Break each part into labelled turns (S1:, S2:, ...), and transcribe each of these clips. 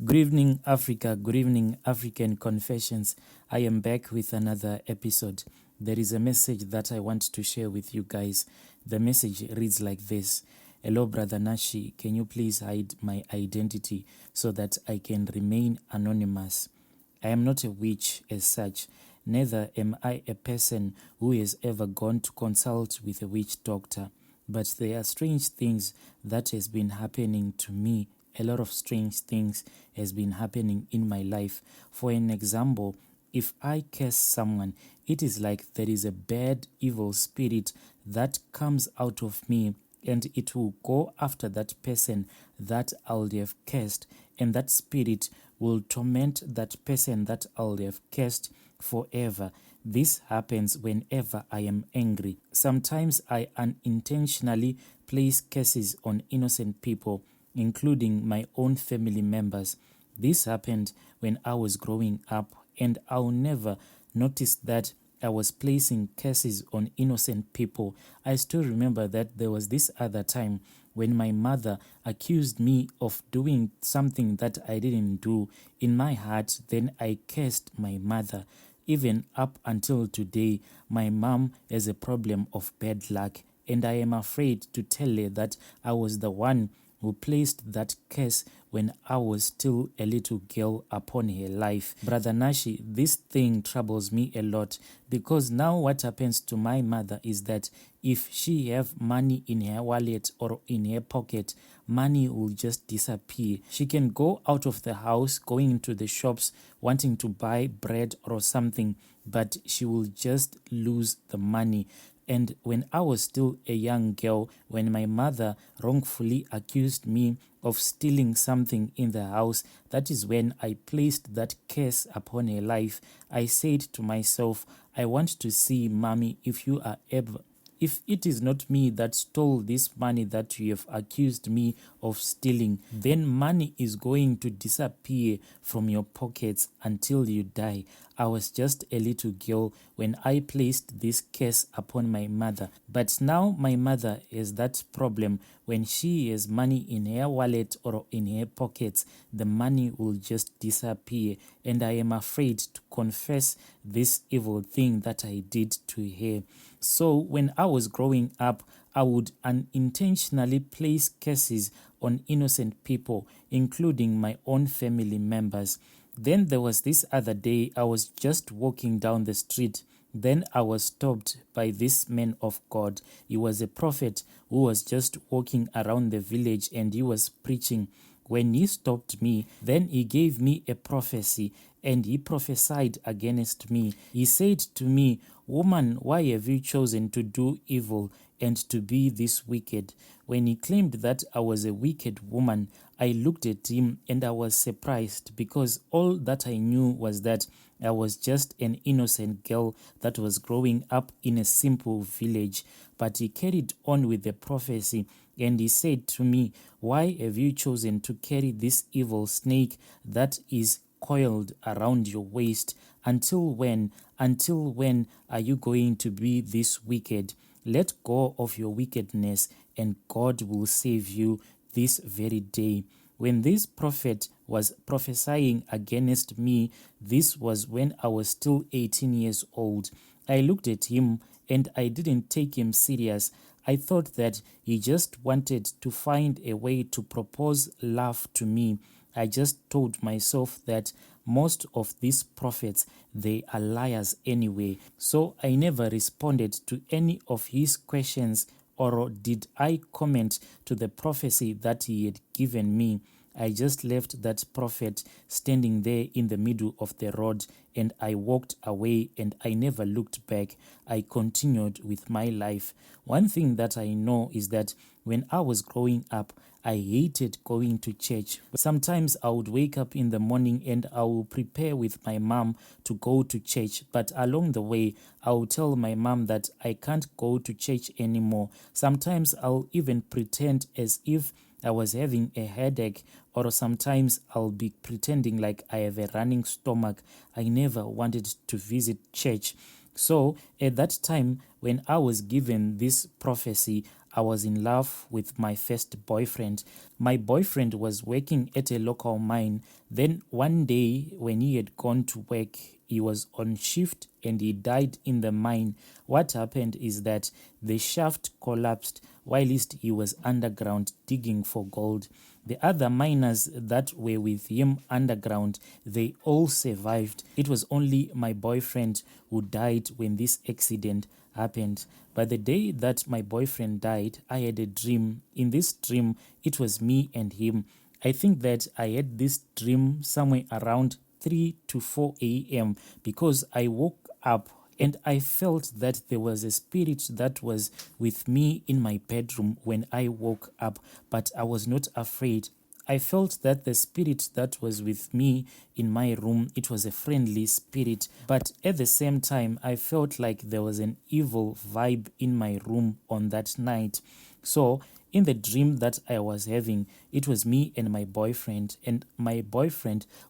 S1: Good evening, Africa. Good evening, African Confessions. I am back with another episode. There is a message that I want to share with you guys. The message reads like this. Hello, Brother Nashi. Can you please hide my identity so that I can remain anonymous? I am not a witch as such. Neither am I a person who has ever gone to consult with a witch doctor. But there are strange things that has been happening to me. A lot of strange things has been happening in my life. For an example, if I curse someone, it is like there is a bad, evil spirit that comes out of me and it will go after that person that I'll have cursed, and that spirit will torment that person that I'll have cursed forever. This happens whenever I am angry. Sometimes I unintentionally place curses on innocent people, including my own family members. This happened when I was growing up, and I'll never notice that I was placing curses on innocent people. I still remember that there was this other time when my mother accused me of doing something that I didn't do. In my heart, then I cursed my mother. Even up until today, my mom has a problem of bad luck, and I am afraid to tell her that I was the one who placed that curse when I was still a little girl upon her life. Brother Nashi, this thing troubles me a lot, because now what happens to my mother is that if she have money in her wallet or in her pocket, money will just disappear. She can go out of the house, going into the shops, wanting to buy bread or something, but she will just lose the money. And when I was still a young girl, when my mother wrongfully accused me of stealing something in the house, that is when I placed that curse upon her life. I said to myself, I want to see, Mommy, if you are ever, if it is not me that stole this money that you have accused me of stealing, then money is going to disappear from your pockets until you die. I was just a little girl when I placed this curse upon my mother. But now my mother has that problem. When she has money in her wallet or in her pockets, the money will just disappear. And I am afraid to confess this evil thing that I did to her. So when I was growing up, I would unintentionally place curses on innocent people, including my own family members. Then there was this other day, I was just walking down the street. Then I was stopped by this man of God. He was a prophet who was just walking around the village and he was preaching. When he stopped me, then he gave me a prophecy and he prophesied against me. He said to me, "Woman, why have you chosen to do evil and to be this wicked?" When he claimed that I was a wicked woman, I looked at him and I was surprised, because all that I knew was that I was just an innocent girl that was growing up in a simple village. But he carried on with the prophecy and he said to me, "Why have you chosen to carry this evil snake that is coiled around your waist? Until when? Until when are you going to be this wicked? Let go of your wickedness and God will save you this very day." When this prophet was prophesying against me, this was when I was still 18 years old. I looked at him and I didn't take him serious. I thought that he just wanted to find a way to propose love to me. I just told myself that most of these prophets, they are liars anyway. So I never responded to any of his questions, or did I comment to the prophecy that he had given me. I just left that prophet standing there in the middle of the road and I walked away and I never looked back. I continued with my life. One thing that I know is that when I was growing up, I hated going to church. Sometimes I would wake up in the morning and I would prepare with my mom to go to church. But along the way, I would tell my mom that I can't go to church anymore. Sometimes I'll even pretend as if I was having a headache, or sometimes I'll be pretending like I have a running stomach. I never wanted to visit church. So at that time, when I was given this prophecy, I was in love with my first boyfriend. My boyfriend was working at a local mine. Then one day when he had gone to work, he was on shift and he died in the mine. What happened is that the shaft collapsed whilst he was underground digging for gold. The other miners that were with him underground, they all survived. It was only my boyfriend who died when this accident happened. But the day that my boyfriend died, I had a dream. In this dream, it was me and him. I think that I had this dream somewhere around 3 to 4 a.m. because I woke up and I felt that there was a spirit that was with me in my bedroom when I woke up, but I was not afraid. I felt that the spirit that was with me in my room, it was a friendly spirit, but at the same time, I felt like there was an evil vibe in my room on that night. So in the dream that I was having, it was me and my boyfriend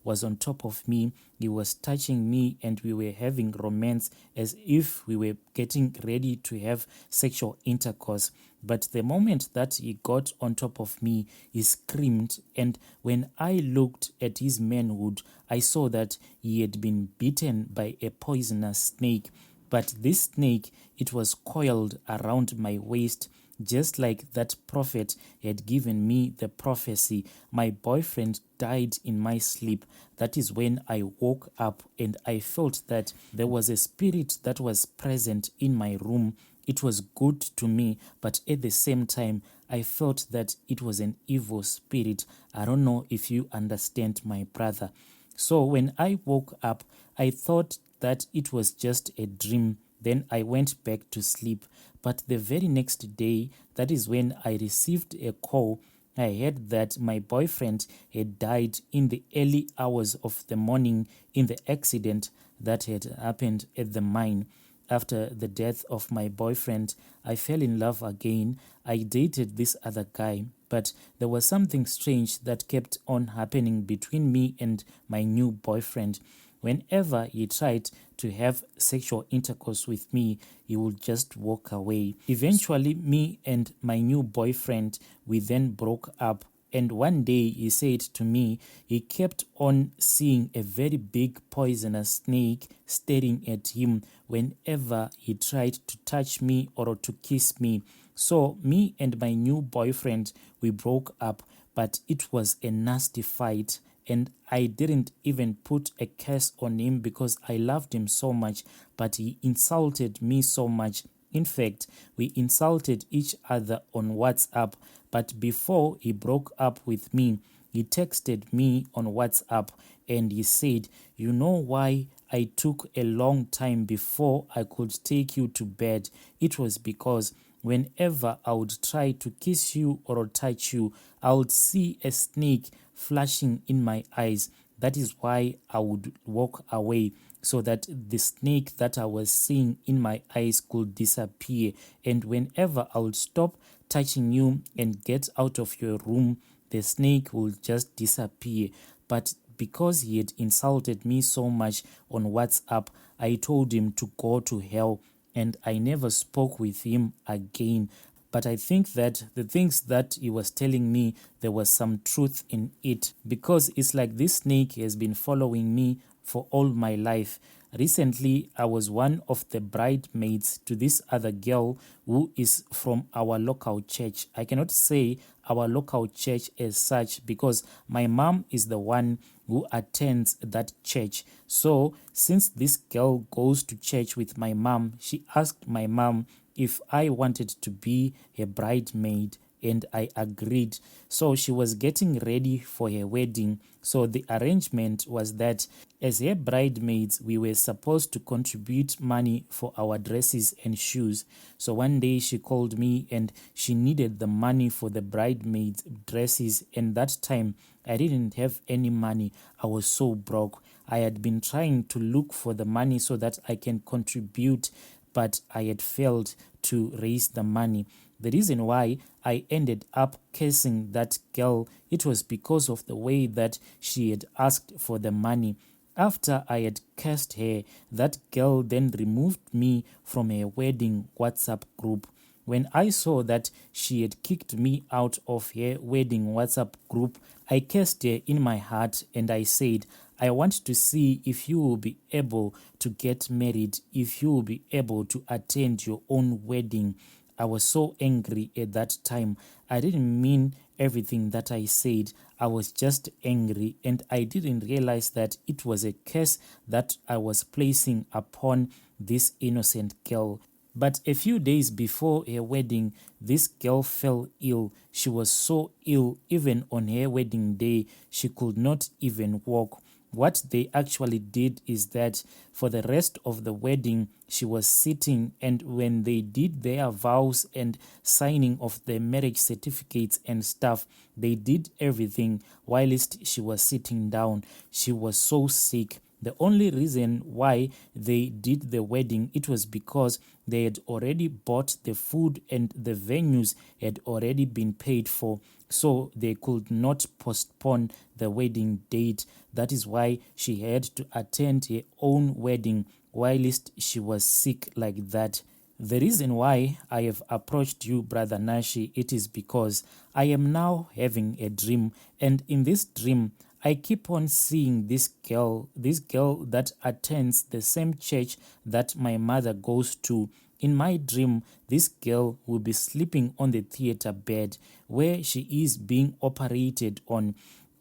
S1: was on top of me. He was touching me and we were having romance as if we were getting ready to have sexual intercourse. But the moment that he got on top of me, he screamed, and when I looked at his manhood, I saw that he had been bitten by a poisonous snake. But this snake, it was coiled around my waist, just like that prophet had given me the prophecy. My boyfriend died in my sleep. That is when I woke up and I felt that there was a spirit that was present in my room. It was good to me, but at the same time, I felt that it was an evil spirit. I don't know if you understand, my brother. So when I woke up, I thought that it was just a dream. Then I went back to sleep. But the very next day, that is when I received a call. I heard that my boyfriend had died in the early hours of the morning in the accident that had happened at the mine. After the death of my boyfriend, I fell in love again. I dated this other guy, but there was something strange that kept on happening between me and my new boyfriend. Whenever he tried to have sexual intercourse with me, he would just walk away. Eventually, me and my new boyfriend, we then broke up. And one day he said to me, he kept on seeing a very big poisonous snake staring at him whenever he tried to touch me or to kiss me. So me and my new boyfriend, we broke up, but it was a nasty fight. And I didn't even put a curse on him because I loved him so much, but he insulted me so much. In fact, we insulted each other on WhatsApp, but before he broke up with me, he texted me on WhatsApp and he said, "You know why I took a long time before I could take you to bed? It was because whenever I would try to kiss you or touch you, I would see a snake flashing in my eyes. That is why I would walk away, so that the snake that I was seeing in my eyes could disappear. And whenever I would stop touching you and get out of your room, the snake will just disappear." But because he had insulted me so much on WhatsApp, I told him to go to hell and I never spoke with him again. But I think that the things that he was telling me, there was some truth in it, because it's like this snake has been following me for all my life. Recently, I was one of the bridesmaids to this other girl who is from our local church. I cannot say our local church as such because my mom is the one who attends that church. So since this girl goes to church with my mom, she asked my mom if I wanted to be her bridesmaid, and I agreed. So she was getting ready for her wedding. So the arrangement was that as her bridesmaids, we were supposed to contribute money for our dresses and shoes. So one day she called me and she needed the money for the bridesmaids' dresses. And that time I didn't have any money. I was so broke. I had been trying to look for the money so that I can contribute, but I had failed to raise the money. The reason why I ended up cursing that girl, it was because of the way that she had asked for the money. After I had cursed her, that girl then removed me from her wedding WhatsApp group. When I saw that she had kicked me out of her wedding WhatsApp group, I cursed her in my heart and I said, I want to see if you will be able to get married, if you will be able to attend your own wedding. I was so angry at that time. I didn't mean everything that I said. I was just angry and I didn't realize that it was a curse that I was placing upon this innocent girl. But a few days before her wedding, this girl fell ill. She was so ill, even on her wedding day, she could not even walk. What they actually did is that for the rest of the wedding, she was sitting, and when they did their vows and signing of the marriage certificates and stuff, they did everything whilst she was sitting down. She was so sick. The only reason why they did the wedding, it was because they had already bought the food and the venues had already been paid for, so they could not postpone the wedding date. That is why she had to attend her own wedding whilst she was sick like that. The reason why I have approached you, Brother Nashi, it is because I am now having a dream, and in this dream, I keep on seeing this girl that attends the same church that my mother goes to. In my dream, this girl will be sleeping on the theater bed where she is being operated on.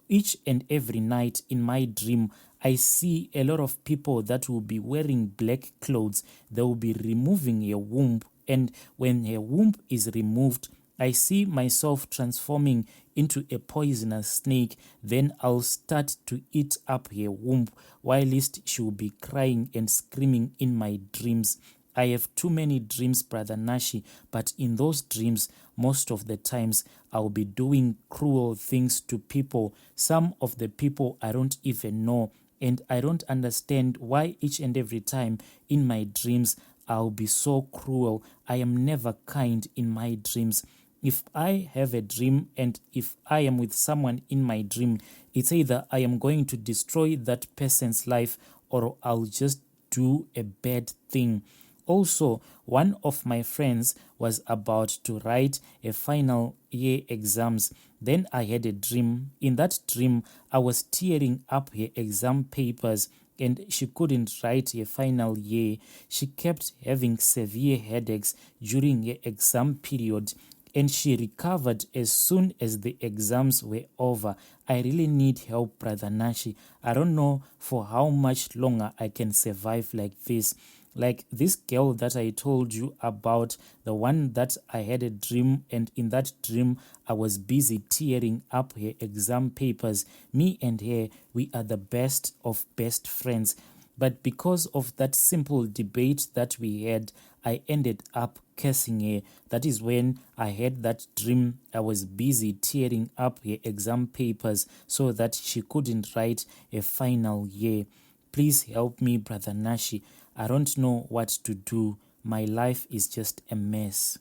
S1: Each and every night in my dream, I see a lot of people that will be wearing black clothes. They will be removing her womb, and when her womb is removed, I see myself transforming into a poisonous snake. Then I'll start to eat up her womb whilst she will be crying and screaming in my dreams. I have too many dreams, Brother Nashi, but in those dreams, most of the times, I'll be doing cruel things to people. Some of the people I don't even know, and I don't understand why each and every time in my dreams, I'll be so cruel. I am never kind in my dreams. If I have a dream and if I am with someone in my dream, it's either I am going to destroy that person's life or I'll just do a bad thing. Also, one of my friends was about to write a final year exams. Then I had a dream. In that dream, I was tearing up her exam papers and she couldn't write her final year. She kept having severe headaches during her exam period and she recovered as soon as the exams were over. I really need help, Brother Nashi. I don't know for how much longer I can survive like this. Like this girl that I told you about, the one that I had a dream, and in that dream, I was busy tearing up her exam papers. Me and her, we are the best of best friends. But because of that simple debate that we had, I ended up cursing her. That is when I had that dream. I was busy tearing up her exam papers so that she couldn't write a final year. Please help me, Brother Nashi. I don't know what to do. My life is just a mess.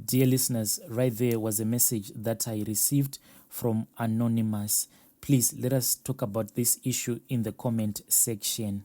S1: Dear listeners, right there was a message that I received from Anonymous. Please let us talk about this issue in the comment section.